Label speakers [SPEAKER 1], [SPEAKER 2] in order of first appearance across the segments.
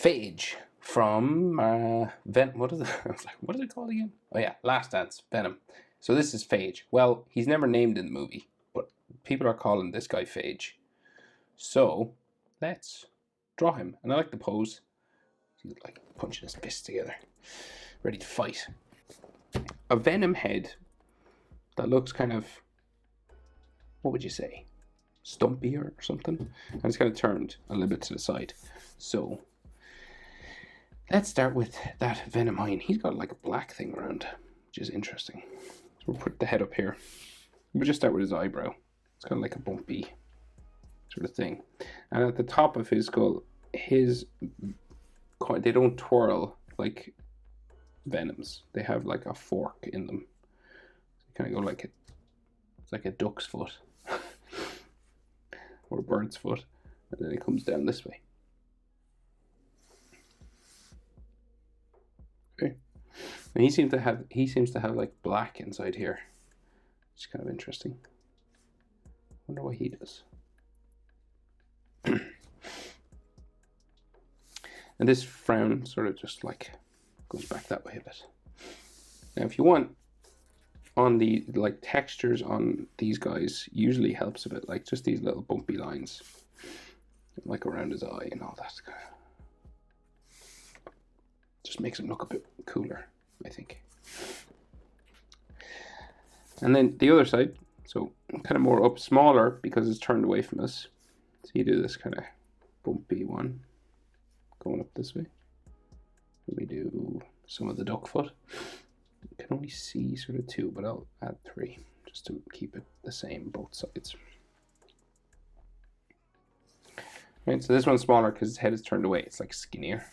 [SPEAKER 1] Phage from Venom. What is it? I was like, what is it called again? Oh yeah, Last Dance, Venom. So this is Phage. Well, he's never named in the movie, but people are calling this guy Phage. So let's draw him. And I like the pose. He's like punching his fists together, ready to fight. A Venom head that looks kind of, what would you say, stumpier or something, and it's kind of turned a little bit to the side. So let's start with that Venom eye. He's got like a black thing around, which is interesting. So we'll put the head up here. We'll just start with his eyebrow. It's kind of like a bumpy sort of thing. And at the top of his skull, they don't twirl like Venoms. They have like a fork in them. So kind of go like it's like a duck's foot or a bird's foot, and then it comes down this way. Okay. And he seems to have like black inside here, which is kind of interesting. Wonder what he does. And this frown sort of just like goes back that way a bit. Now, if you want, on the like textures on these guys usually helps a bit, like just these little bumpy lines, like around his eye and all that kind of. Just makes him look a bit cooler, I think. And then the other side, so kind of more up, smaller because it's turned away from us. So you do this kind of bumpy one going up this way. And we do some of the duck foot. You can only see sort of 2, but I'll add 3 just to keep it the same both sides. Right, so this one's smaller because his head is turned away. It's like skinnier.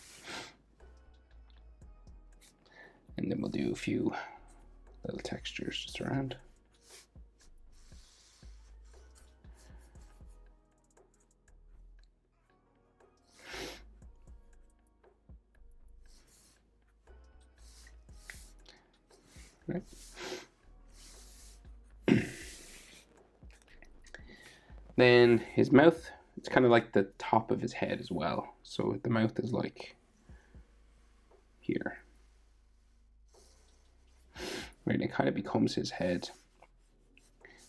[SPEAKER 1] And then we'll do a few little textures just around. Right. Then his mouth, it's kind of like the top of his head as well. So the mouth is like here. Right, and it kind of becomes his head.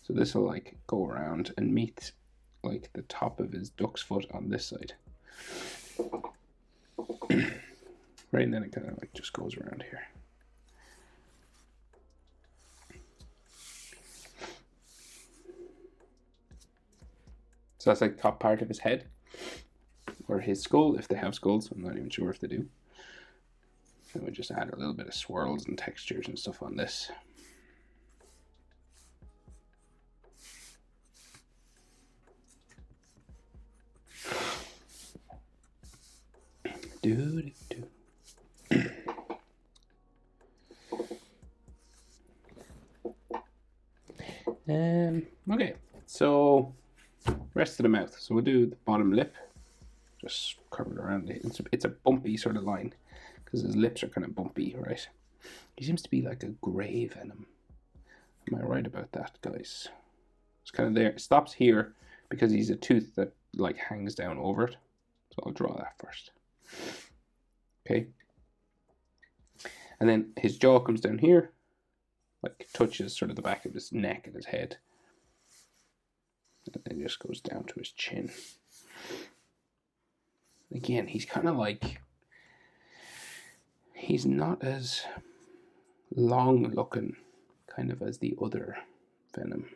[SPEAKER 1] So this will like go around and meet like the top of his duck's foot on this side. Right, and then it kind of like just goes around here. So that's like top part of his head, or his skull, if they have skulls. I'm not even sure if they do. And we just add a little bit of swirls and textures and stuff on this. Okay, so rest of the mouth. So we'll do the bottom lip, just curve it around. It's a bumpy sort of line because his lips are kind of bumpy, right? He seems to be like a grey Venom. Am I right about that, guys? It's kind of there. It stops here because he's a tooth that like hangs down over it. So I'll draw that first. Okay. And then his jaw comes down here, like touches sort of the back of his neck and his head. And then just goes down to his chin. Again, he's kind of like, he's not as long looking kind of as the other Venom.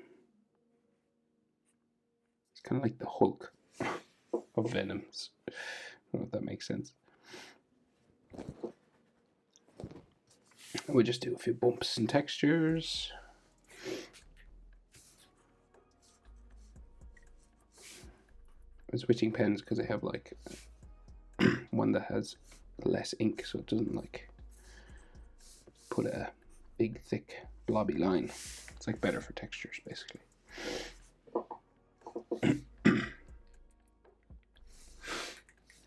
[SPEAKER 1] It's kind of like the Hulk of Venoms. I don't know if that makes sense. And we'll just do a few bumps and textures. I'm switching pens because I have like one that has less ink, so it doesn't like put a big thick blobby line. It's like better for textures basically.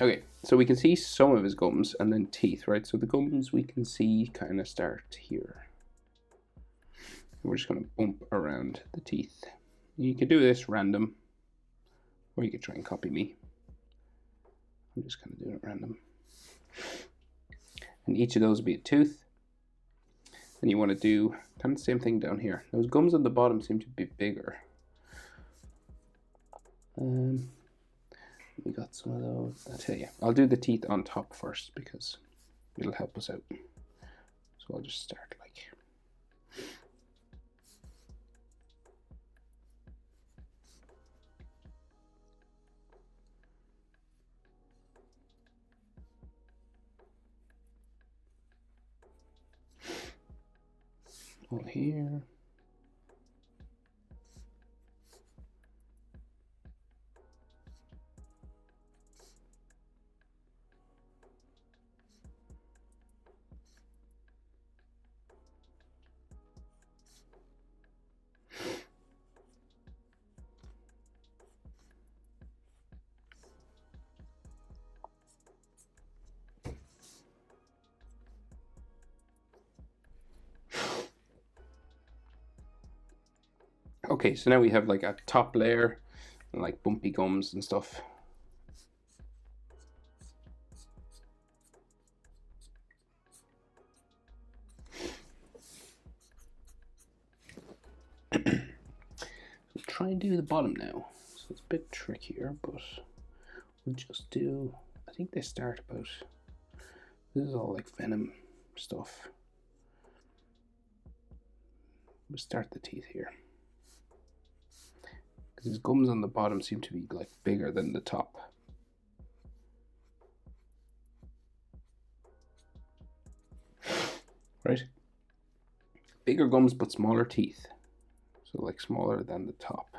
[SPEAKER 1] Okay, so we can see some of his gums and then teeth, right? So the gums we can see kind of start here. And we're just going to bump around the teeth. You can do this random, or you could try and copy me. I'm just kind of doing it random. and each of those will be a tooth. And you want to do kind of the same thing down here. Those gums on the bottom seem to be bigger. We got some of those. I'll tell you, I'll do the teeth on top first because it'll help us out. So I'll just start like. All here. Okay, so now we have like a top layer and like bumpy gums and stuff. So try and do the bottom now. So it's a bit trickier, but we'll just do, I think they start about, this is all like Venom stuff. We'll start the teeth here. His gums on the bottom seem to be like bigger than the top. Right? Bigger gums but smaller teeth. So like smaller than the top.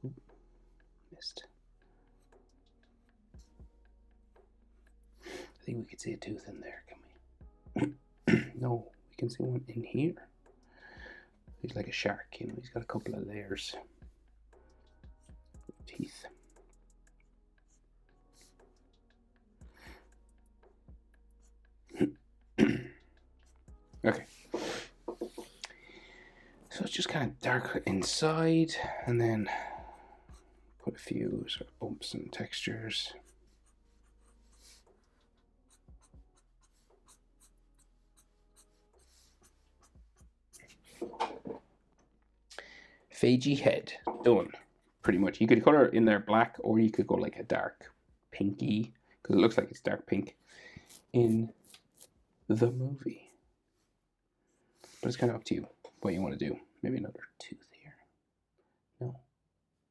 [SPEAKER 1] Ooh, missed. I think we could see a tooth in there, can we? No, we can see one in here. He's like a shark, you know, he's got a couple of layers of teeth. Okay. So it's just kind of dark inside, and then put a few sort of bumps and textures. Phage head, done. Pretty much. You could color it in there black, or you could go like a dark pinky, because it looks like it's dark pink in the movie. But it's kind of up to you what you want to do. Maybe another tooth here. No.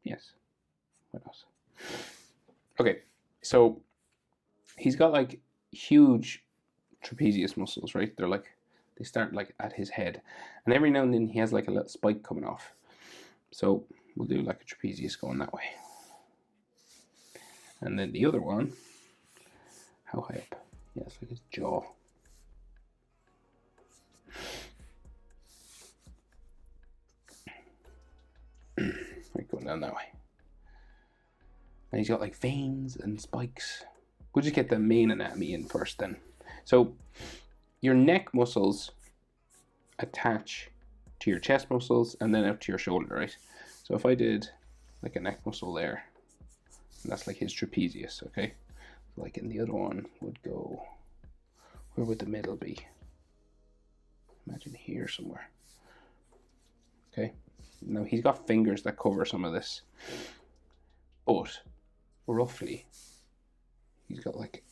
[SPEAKER 1] Yes. What else? Okay, so he's got like huge trapezius muscles, right? They're like, they start like at his head, and every now and then he has like a little spike coming off. So we'll do like a trapezius going that way. And then the other one, how high up? Yeah, it's like his jaw. Right, going down that way. And he's got like veins and spikes. We'll just get the main anatomy in first then. So your neck muscles attach to your chest muscles and then up to your shoulder, right? So if I did like a neck muscle there, and that's like his trapezius, okay? Like in the other one would go, where would the middle be? Imagine here somewhere. Okay, now he's got fingers that cover some of this, but roughly he's got like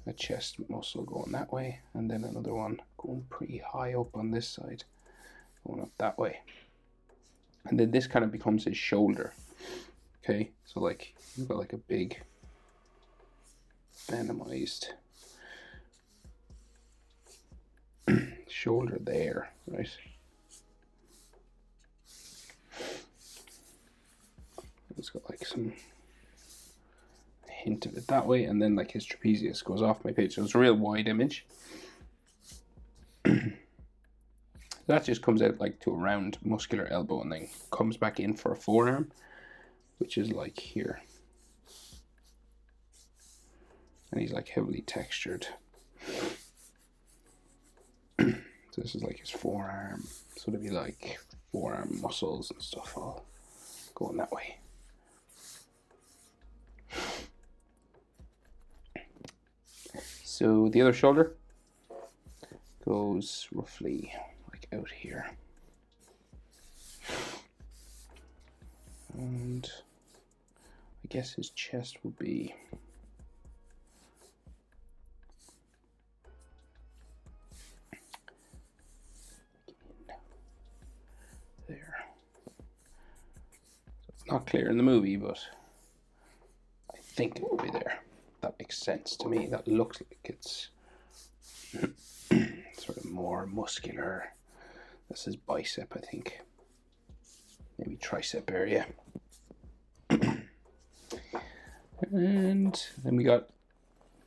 [SPEAKER 1] a chest muscle going that way, and then another one going pretty high up on this side, going up that way. And then this kind of becomes his shoulder. Okay, so like you've got like a big venomized shoulder there, right? It's got like some hint of it that way, and then like his trapezius goes off my page. So it's a real wide image. That just comes out like to a round muscular elbow and then comes back in for a forearm, which is like here. And he's like heavily textured. So this is like his forearm. So it'd be like forearm muscles and stuff all going that way. So the other shoulder goes roughly like out here. And I guess his chest would be there. So it's not clear in the movie, but I think it will be there. That makes sense to me. That looks like it's sort of more muscular. This is bicep, I think. Maybe tricep area. And then we got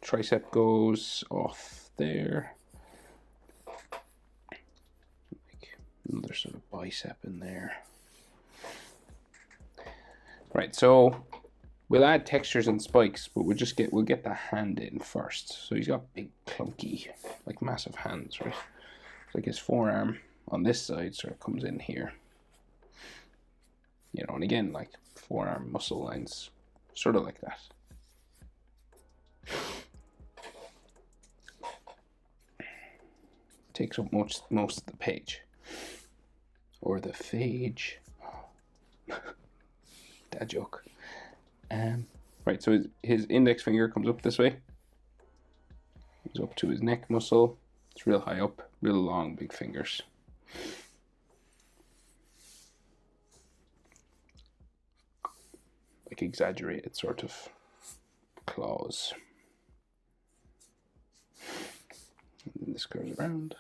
[SPEAKER 1] tricep goes off there. Like another sort of bicep in there. Right, so we'll add textures and spikes, but we'll get the hand in first. So he's got big, clunky, like massive hands, right? It's like his forearm on this side sort of comes in here. You know, and again, like forearm muscle lines, sort of like that. Takes up most of the page. Or the phage. Dad joke. Right, so his index finger comes up this way. Goes up to his neck muscle. It's real high up, real long, big fingers. Like exaggerated sort of claws. And then this curves around,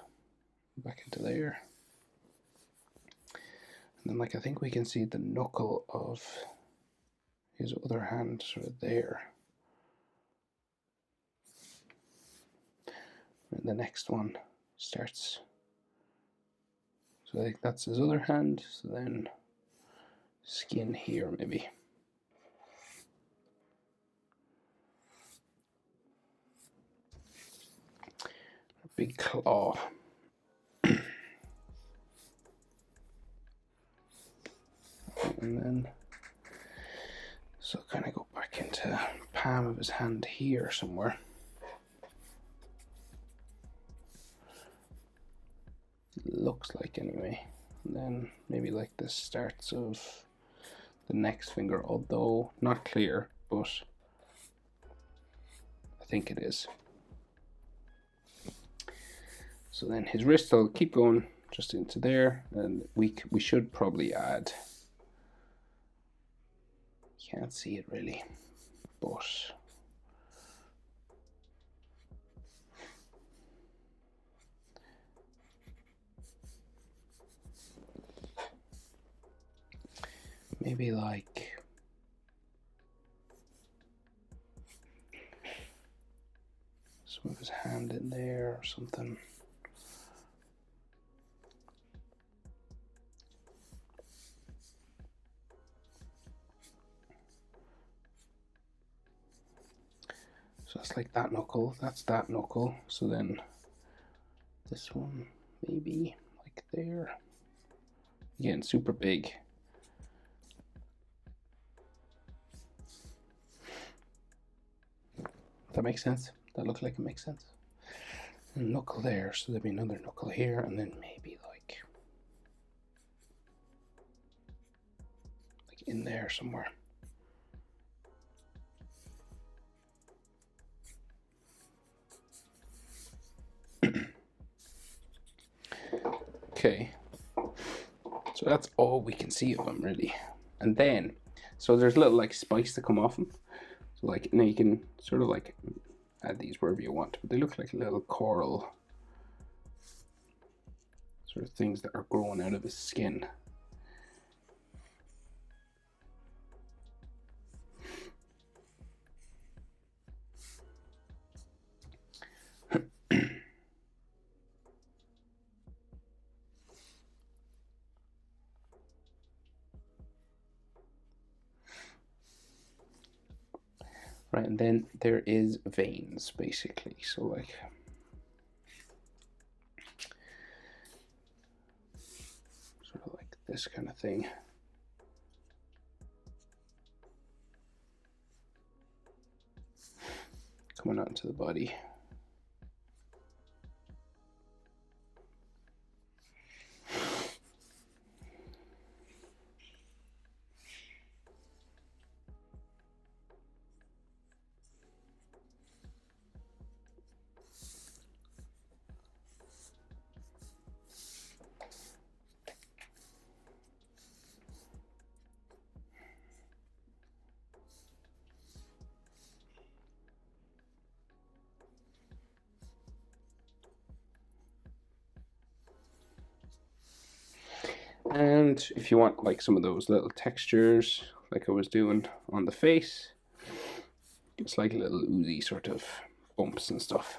[SPEAKER 1] back into there. And then like I think we can see the knuckle of his other hand sort of there. And the next one starts. So I think that's his other hand. So then skin here maybe. A big claw. And then so kind of go back into palm of his hand here somewhere. Looks like anyway. And then maybe like the starts of the next finger, although not clear, but I think it is. So then his wrist will keep going just into there, and we should probably add. Can't see it really, but maybe like some of his hand in there or something. So it's like that knuckle, that's that knuckle. So then this one maybe like there. Again, super big. That makes sense? That looks like it makes sense. And knuckle there, so there'll be another knuckle here, and then maybe like in there somewhere. Okay, so that's all we can see of him really. And then, so there's little like spikes that come off him. So like now you can sort of like add these wherever you want, but they look like little coral sort of things that are growing out of his skin. Right, and then there is veins basically. So like sort of like this kind of thing. Coming out into the body. And if you want like some of those little textures, like I was doing on the face, it's like little oozy sort of bumps and stuff.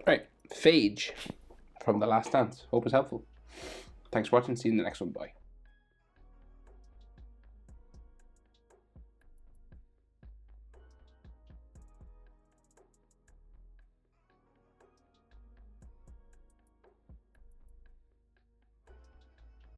[SPEAKER 1] Right, Phage from The Last Dance. Hope it's helpful. Thanks for watching. See you in the next one. Bye.